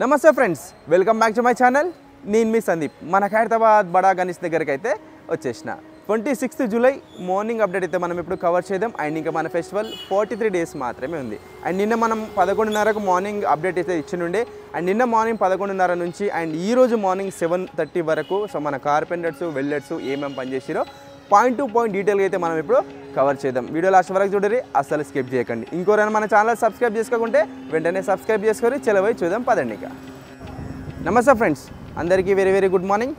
నమస్తే friends, welcome back to my channel. నేను మీ సందీప్. మన ఖైరతాబాద్ బడా గణేష్ దగ్గరికి అయితే వచ్చేసిన 26th జూలై మార్నింగ్ అప్డేట్ అయితే మనం ఇప్పుడు కవర్ చేద్దాం. అండ్ ఇంకా మన ఫెస్టివల్ 43 days మాత్రమే ఉంది. అండ్ నిన్న మనం 11:30కు మార్నింగ్ అప్డేట్ అయితే ఇచ్చినుండే. అండ్ నిన్న మార్నింగ్ 11:30 నుంచి అండ్ ఈరోజు మార్నింగ్ 7:30 వరకు సో మన కార్పెంటర్స్ వెల్డర్స్ ఏమేమి పనిచేసిరో పాయింట్ టు పాయింట్ డీటెయిల్గా అయితే మనం ఇప్పుడు కవర్ చేద్దాం. వీడియో లాస్ట్ వరకు చూడరి, అస్సలు స్కిప్ చేయకండి. ఇంకోరైనా మన ఛానల్ సబ్స్క్రైబ్ చేసుకోకుంటే వెంటనే సబ్స్క్రైబ్ చేసుకొని చెలవై చూద్దాం పదండి. ఇక నమస్తే ఫ్రెండ్స్, అందరికీ very very good morning.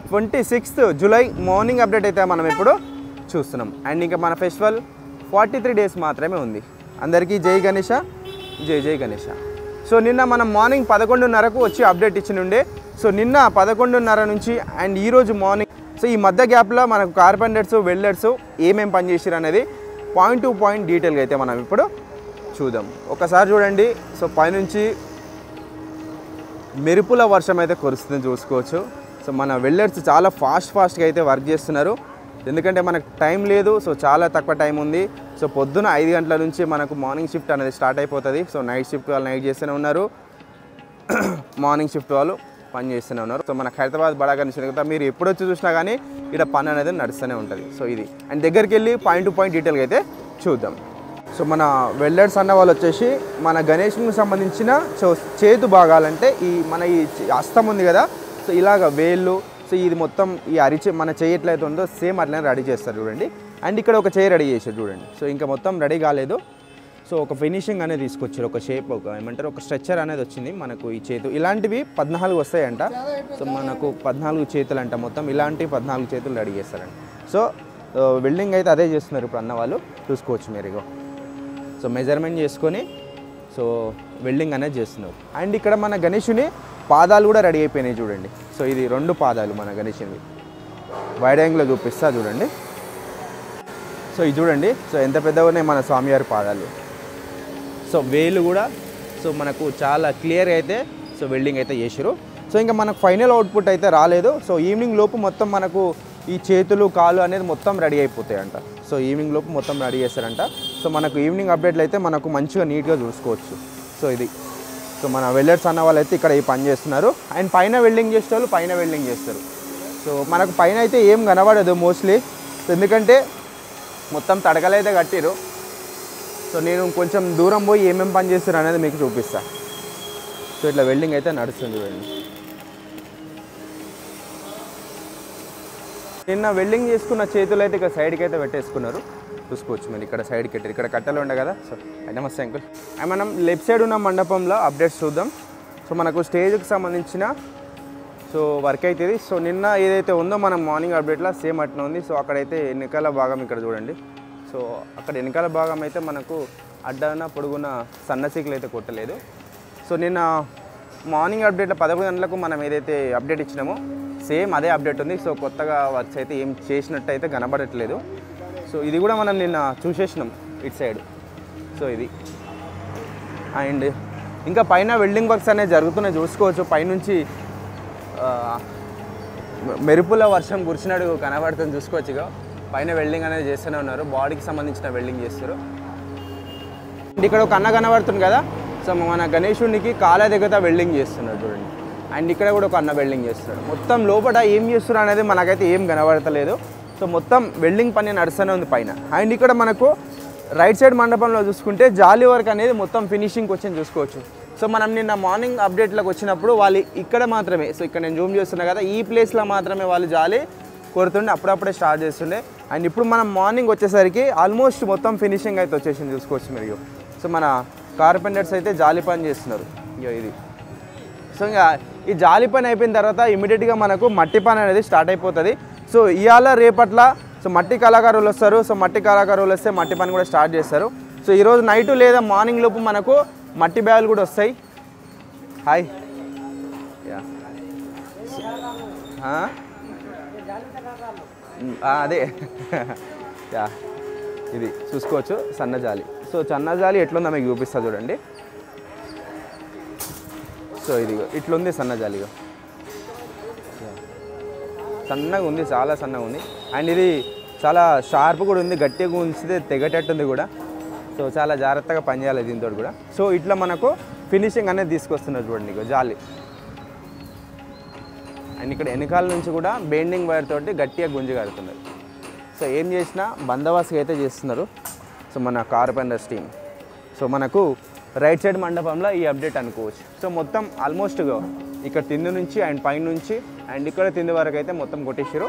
26th July morning update అయితే మనం ఇప్పుడు చూస్తున్నాం. అండ్ ఇంకా మన ఫెస్టివల్ 43 days మాత్రమే ఉంది. అందరికీ జై గణేష, జై జై గణేష. సో నిన్న మనం మార్నింగ్ 11:30కు వచ్చి అప్డేట్ ఇచ్చినుండే. సో నిన్న 11:30 నుంచి అండ్ ఈరోజు మార్నింగ్ సో ఈ మధ్య గ్యాప్లో మనకు కార్పెంటర్స్ వెల్డర్స్ ఏమేమి పనిచేసారు అనేది పాయింట్ టు పాయింట్ డీటెయిల్గా అయితే మనం ఇప్పుడు చూద్దాం. ఒకసారి చూడండి. సో పైనుంచి మెరుపుల వర్షం అయితే కురుస్తుంది చూసుకోవచ్చు. సో మన వెల్డర్స్ చాలా ఫాస్ట్గా అయితే వర్క్ చేస్తున్నారు, ఎందుకంటే మనకు టైం లేదు. సో చాలా తక్కువ టైం ఉంది. సో పొద్దున 5 గంటల నుంచి మనకు మార్నింగ్ షిఫ్ట్ అనేది స్టార్ట్ అయిపోతుంది. సో నైట్ షిఫ్ట్ వాళ్ళు నైట్ చేస్తూనే ఉన్నారు, మార్నింగ్ షిఫ్ట్ వాళ్ళు పని చేస్తూనే ఉన్నారు. సో మన ఖైరతాబాద్ బడా గణేష్ కదా, మీరు ఎప్పుడు వచ్చి చూసినా కానీ ఇక్కడ పని అనేది నడుస్తూనే ఉంటుంది. సో ఇది అండ్ దగ్గరికి వెళ్ళి పాయింట్ టు పాయింట్ డీటెయిల్గా అయితే చూద్దాం. సో మన వెల్డర్స్ అన్న వాళ్ళు వచ్చేసి మన గణేష్కి సంబంధించిన చేతు భాగాలంటే మన ఈ హస్తం ఉంది కదా, సో ఇలాగ వేళ్ళు, సో ఇది మొత్తం ఈ మన చేయి ఎట్లయితే ఉందో సేమ్ అట్లనే రెడీ చేస్తారు చూడండి. అండ్ ఇక్కడ ఒక చేయి రెడీ చేశారు చూడండి. సో ఇంకా మొత్తం రెడీ కాలేదు. సో ఒక ఫినిషింగ్ అనేది తీసుకొచ్చారు, ఒక షేప్, ఏమంటారు, ఒక స్ట్రక్చర్ అనేది వచ్చింది మనకు. ఈ చేతు ఇలాంటివి 14 వస్తాయంట. సో మనకు 14 చేతులు అంట, మొత్తం ఇలాంటి 14 చేతులు రెడీ చేస్తారంట. సో వెల్డింగ్ అయితే అదే చేస్తున్నారు ఇప్పుడు అన్న వాళ్ళు, చూసుకోవచ్చు మీరు. ఇగో సో మెజర్మెంట్ చేసుకొని సో వెల్డింగ్ అనేది చేస్తున్నారు. అండ్ ఇక్కడ మన గణేషుని పాదాలు కూడా రెడీ అయిపోయినాయి చూడండి. సో ఇది 2 పాదాలు మన గణేషుని వైడ్ యాంగిల్లో చూపిస్తా చూడండి. సో ఇది చూడండి, సో ఎంత పెద్దగా ఉన్నాయి మన స్వామివారి పాదాలు. సో వేలు కూడా సో మనకు చాలా క్లియర్ అయితే సో వెల్డింగ్ అయితే చేసారు. సో ఇంకా మనకు ఫైనల్ అవుట్పుట్ అయితే రాలేదు. సో ఈవినింగ్ లోపు మొత్తం మనకు ఈ చేతులు కాళ్ళు అనేది మొత్తం రెడీ అయిపోతాయంట. సో ఈవినింగ్ లోపు మొత్తం రెడీ చేస్తారంట. సో మనకు ఈవినింగ్ అప్డేట్లు అయితే మనకు మంచిగా నీట్గా చూసుకోవచ్చు. సో ఇది సో మన వెల్డర్స్ అన్న వాళ్ళు అయితే ఇక్కడ ఈ పని చేస్తున్నారు. అండ్ పైన వెల్డింగ్ చేసే వాళ్ళు పైన వెల్డింగ్ చేస్తారు. సో మనకు పైన అయితే ఏం కనబడదు మోస్ట్లీ, ఎందుకంటే మొత్తం తడకలు అయితే కట్టిరు. సో నేను కొంచెం దూరం పోయి ఏమేమి పని చేస్తారు అనేది మీకు చూపిస్తా. సో ఇట్లా వెల్డింగ్ అయితే నడుస్తుంది చూడండి. నిన్న వెల్డింగ్ చేసుకున్న చేతులు అయితే ఇక్కడ సైడ్కి అయితే పెట్టేసుకున్నారు, చూసుకోవచ్చు మీరు. ఇక్కడ సైడ్కి పెట్టారు, ఇక్కడ కట్టెలు ఉండే కదా. సో నమస్తే అంకుల్. మనం లెఫ్ట్ సైడ్ ఉన్న మండపంలో అప్డేట్స్ చూద్దాం. సో మనకు స్టేజ్కి సంబంధించిన సో వర్క్ అవుతుంది. సో నిన్న ఏదైతే ఉందో మనం మార్నింగ్ అప్డేట్లో సేమ్ అట్లా ఉంది. సో అక్కడైతే వెనకాల భాగం ఇక్కడ చూడండి. సో అక్కడ వెనకాల భాగం అయితే మనకు అడ్డాన పొడుగున సన్నసీకులు అయితే కొట్టలేదు. సో నిన్న మార్నింగ్ అప్డేట్లో 11 గంటలకు మనం ఏదైతే అప్డేట్ ఇచ్చినామో సేమ్ అదే అప్డేట్ ఉంది. సో కొత్తగా వర్క్స్ అయితే ఏం చేసినట్టు అయితే కనబడట్లేదు. సో ఇది కూడా మనం నిన్న చూసేసినాం ఇటు సైడ్. సో ఇది అండ్ ఇంకా పైన వెల్డింగ్ వర్క్స్ అనేవి జరుగుతున్నాయి చూసుకోవచ్చు. పైనుంచి మెరుపుల వర్షం కురిసినట్టు కనబడుతుంది చూసుకోవచ్చు. ఇక పైన వెల్డింగ్ అనేది చేస్తూనే ఉన్నారు, బాడీకి సంబంధించిన వెల్డింగ్ చేస్తారు. ఇక్కడ ఒక అన్న కనబడుతుంది కదా, సో మన గణేశునికి కాళ్ళ దగ్గర వెల్డింగ్ చేస్తున్నారు చూడండి. అండ్ ఇక్కడ కూడా ఒక అన్న వెల్డింగ్ చేస్తున్నాడు. మొత్తం లోపల ఏం చేస్తున్నారు అనేది మనకైతే ఏం కనబడతలేదు. సో మొత్తం వెల్డింగ్ పని నడుస్తూనే ఉంది పైన. అండ్ ఇక్కడ మనకు రైట్ సైడ్ మండపంలో చూసుకుంటే జాలి వర్క్ అనేది మొత్తం ఫినిషింగ్కి వచ్చింది చూసుకోవచ్చు. సో మనం నిన్న మార్నింగ్ అప్డేట్లోకి వచ్చినప్పుడు వాళ్ళు ఇక్కడ మాత్రమే, సో ఇక్కడ నేను జూమ్ చేస్తున్నా కదా, ఈ ప్లేస్లో మాత్రమే వాళ్ళు జాలి కొడుతుండే, అప్పుడప్పుడే స్టార్ట్ చేస్తుండే. అండ్ ఇప్పుడు మనం మార్నింగ్ వచ్చేసరికి ఆల్మోస్ట్ మొత్తం ఫినిషింగ్ అయితే వచ్చేసింది చూసుకోవచ్చు మీరు. సో మన కార్పెంటర్స్ అయితే జాలి పని చేస్తున్నారు. ఇక ఇది సో ఇంకా ఈ జాలి పని అయిపోయిన తర్వాత ఇమీడియట్గా మనకు మట్టి పని అనేది స్టార్ట్ అయిపోతుంది. సో ఇవాళ రేపట్ల సో మట్టి కళాకారులు వస్తారు. సో మట్టి కళాకారులు వస్తే మట్టి పని కూడా స్టార్ట్ చేస్తారు. సో ఈరోజు నైట్ లేదా మార్నింగ్ లోపు మనకు మట్టి బ్యాగులు కూడా వస్తాయి. హాయ్ యా అదే యా ఇది చూసుకోవచ్చు సన్నజాలి. సో సన్నజాలి ఎట్లుందో మీకు చూపిస్తా చూడండి. సో ఇది ఇట్లుంది సన్నజాలిగా, సన్నగా ఉంది, చాలా సన్నగా ఉంది. అండ్ ఇది చాలా షార్ప్ కూడా ఉంది, గట్టిగా ఉంచితే తెగటట్టుంది కూడా. సో చాలా జాగ్రత్తగా పనిచేయాలి దీంతో కూడా. సో ఇట్లా మనకు ఫినిషింగ్ అనేది తీసుకొస్తున్నారు చూడండి ఇక జాలి. అండ్ ఇక్కడ వెనకాల నుంచి కూడా బెండింగ్ వైర్ తోటి గట్టిగా గుంజి కడుతున్నారు. సో ఏం చేసినా బందోబస్తుగా అయితే చేస్తున్నారు. సో మన కార్పెంటర్స్ టీమ్. సో మనకు రైట్ సైడ్ మండపంలో ఈ అప్డేట్ అనుకోవచ్చు. సో మొత్తం ఆల్మోస్ట్ ఇక్కడ తిండి నుంచి అండ్ పైన నుంచి అండ్ ఇక్కడ తిండి వరకు అయితే మొత్తం కొట్టేసారు.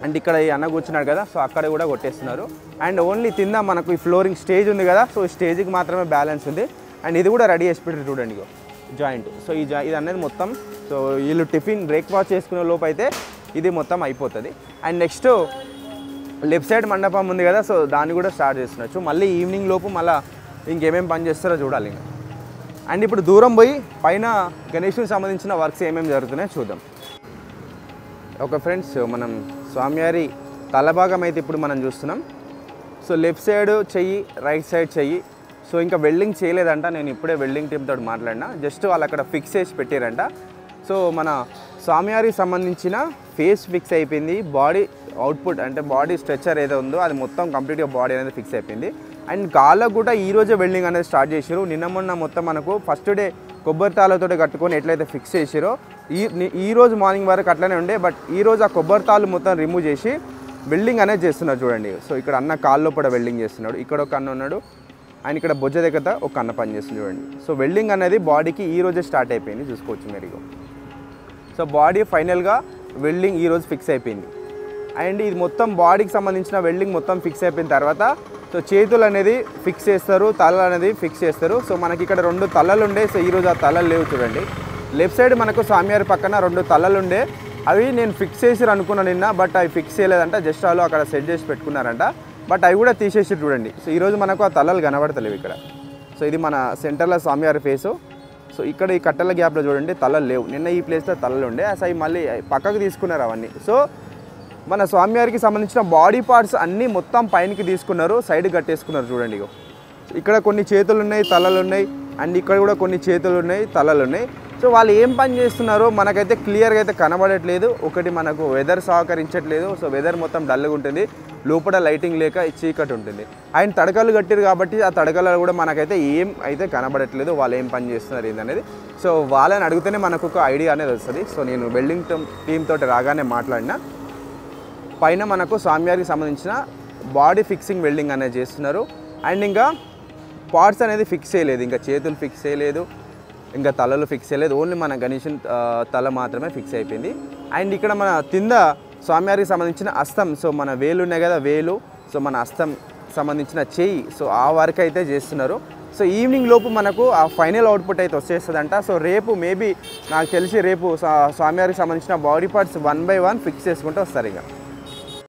అండ్ ఇక్కడ ఈ అన్న కూర్చున్నాడు కదా, సో అక్కడ కూడా కొట్టేస్తున్నారు. అండ్ ఓన్లీ తింద మనకు ఈ ఫ్లోరింగ్ స్టేజ్ ఉంది కదా, సో ఈ స్టేజ్కి మాత్రమే బ్యాలెన్స్ ఉంది. అండ్ ఇది కూడా రెడీ చేసి పెట్టారు చూడండి జాయింట్. సో ఇది అనేది మొత్తం సో వీళ్ళు టిఫిన్ బ్రేక్ఫాస్ట్ చేసుకునే లోపు అయితే ఇది మొత్తం అయిపోతుంది. అండ్ నెక్స్ట్ లెఫ్ట్ సైడ్ మండపం ఉంది కదా, సో దాన్ని కూడా స్టార్ట్ చేస్తున్నారు. మళ్ళీ ఈవినింగ్ లోపు మళ్ళీ ఇంకేమేమి పని చేస్తారో చూడాలి ఇంకా. అండ్ ఇప్పుడు దూరం పోయి పైన గణేష్కి సంబంధించిన వర్క్స్ ఏమేమి జరుగుతున్నాయో చూద్దాం. ఓకే ఫ్రెండ్స్, మనం స్వామివారి తలభాగం అయితే ఇప్పుడు మనం చూస్తున్నాం. సో లెఫ్ట్ సైడ్ చెయ్యి, రైట్ సైడ్ చెయ్యి. సో ఇంకా వెల్డింగ్ చేయలేదంట, నేను ఇప్పుడే వెల్డింగ్ టీమ్ తోటి మాట్లాడినా. జస్ట్ వాళ్ళు అక్కడ ఫిక్స్ చేసి పెట్టారంట. సో మన స్వామివారికి సంబంధించిన ఫేస్ ఫిక్స్ అయిపోయింది. బాడీ అవుట్పుట్ అంటే బాడీ స్ట్రెచర్ ఏదో ఉందో అది మొత్తం కంప్లీట్గా బాడీ అనేది ఫిక్స్ అయిపోయింది. అండ్ కాళ్ళకు కూడా ఈరోజే వెల్డింగ్ అనేది స్టార్ట్ చేసారు. నిన్న మొన్న మొత్తం మనకు ఫస్ట్ డే కొబ్బరి తాళ్ళతో కట్టుకొని ఎట్లయితే ఫిక్స్ చేసారో ఈరోజు మార్నింగ్ వరకు అట్లనే ఉండే. బట్ ఈరోజు ఆ కొబ్బరి తాళ్ళు మొత్తం రిమూవ్ చేసి వెల్డింగ్ అనేది చేస్తున్నారు చూడండి. సో ఇక్కడ అన్న కాళ్ళలో కూడా వెల్డింగ్ చేస్తున్నాడు. ఇక్కడ ఒక అన్న ఉన్నాడు, ఆయన ఇక్కడ బొజ్జ దగ్గర ఒక అన్న పని చేస్తుంది చూడండి. సో వెల్డింగ్ అనేది బాడీకి ఈరోజే స్టార్ట్ అయిపోయింది, చూసుకోవచ్చు మీరు. సో బాడీ ఫైనల్గా వెల్డింగ్ ఈరోజు ఫిక్స్ అయిపోయింది. అండ్ ఇది మొత్తం బాడీకి సంబంధించిన వెల్డింగ్ మొత్తం ఫిక్స్ అయిపోయిన తర్వాత సో చేతులు అనేది ఫిక్స్ చేస్తారు, తలలు అనేది ఫిక్స్ చేస్తారు. సో మనకి ఇక్కడ 2 తలలు ఉండే, సో ఈరోజు ఆ తలలు లేవు చూడండి. లెఫ్ట్ సైడ్ మనకు స్వామివారి పక్కన 2 తలలు ఉండే, అవి నేను ఫిక్స్ చేసి అనుకున్నాను నిన్న. బట్ అవి ఫిక్స్ చేయలేదంట, జస్ట్ వాళ్ళు అక్కడ సెట్ చేసి పెట్టుకున్నారంట. బట్ అవి కూడా తీసేసి చూడండి. సో ఈరోజు మనకు ఆ తలలు కనబడతలేవు ఇక్కడ. సో ఇది మన సెంటర్లో స్వామివారి ఫేసు. సో ఇక్కడ ఈ కట్టెల గ్యాప్లో చూడండి తలలు లేవు. నిన్న ఈ ప్లేస్లో తలలు ఉండే, అసలు మళ్ళీ పక్కకు తీసుకున్నారు అవన్నీ. సో మన స్వామివారికి సంబంధించిన బాడీ పార్ట్స్ అన్నీ మొత్తం పైనకి తీసుకున్నారు, సైడ్ కట్టేసుకున్నారు చూడండి. ఇక్కడ కొన్ని చేతులు ఉన్నాయి, తలలు ఉన్నాయి. అండ్ ఇక్కడ కూడా కొన్ని చేతులు ఉన్నాయి, తలలు ఉన్నాయి. సో వాళ్ళు ఏం పని చేస్తున్నారో మనకైతే క్లియర్గా అయితే కనబడట్లేదు. ఒకటి మనకు వెదర్ సహకరించట్లేదు. సో వెదర్ మొత్తం డల్గా ఉంటుంది, లోపల లైటింగ్ లేక చీకటి ఉంటుంది. ఆయన తడకలు కట్టారు కాబట్టి ఆ తడకలు కూడా మనకైతే ఏం అయితే కనబడట్లేదు, వాళ్ళు ఏం పని చేస్తున్నారు ఏంటనేది. సో వాళ్ళని అడిగితేనే మనకు ఒక ఐడియా అనేది వస్తుంది. సో నేను వెల్డింగ్ టీమ్ తోటి రాగానే మాట్లాడిన పైన మనకు స్వామివారికి సంబంధించిన బాడీ ఫిక్సింగ్ వెల్డింగ్ అనేది చేస్తున్నారు. అండ్ ఇంకా పార్ట్స్ అనేది ఫిక్స్ చేయలేదు, ఇంకా చేతులు ఫిక్స్ చేయలేదు, ఇంకా తలలు ఫిక్స్ చేయలేదు. ఓన్లీ మన గణేష్ తల మాత్రమే ఫిక్స్ అయిపోయింది. అండ్ ఇక్కడ మన కింద స్వామివారికి సంబంధించిన హస్తం, సో మన వేలు ఉన్నాయి కదా వేలు, సో మన హస్తం సంబంధించిన చెయ్యి, సో ఆ వర్క్ అయితే చేస్తున్నారు. సో ఈవినింగ్ లోపు మనకు ఆ ఫైనల్ అవుట్పుట్ అయితే వచ్చేస్తుందంట. సో రేపు మేబీ నాకు తెలిసి రేపు స్వామివారికి సంబంధించిన బాడీ పార్ట్స్ 1 by 1 ఫిక్స్ చేసుకుంటూ వస్తారు ఇక.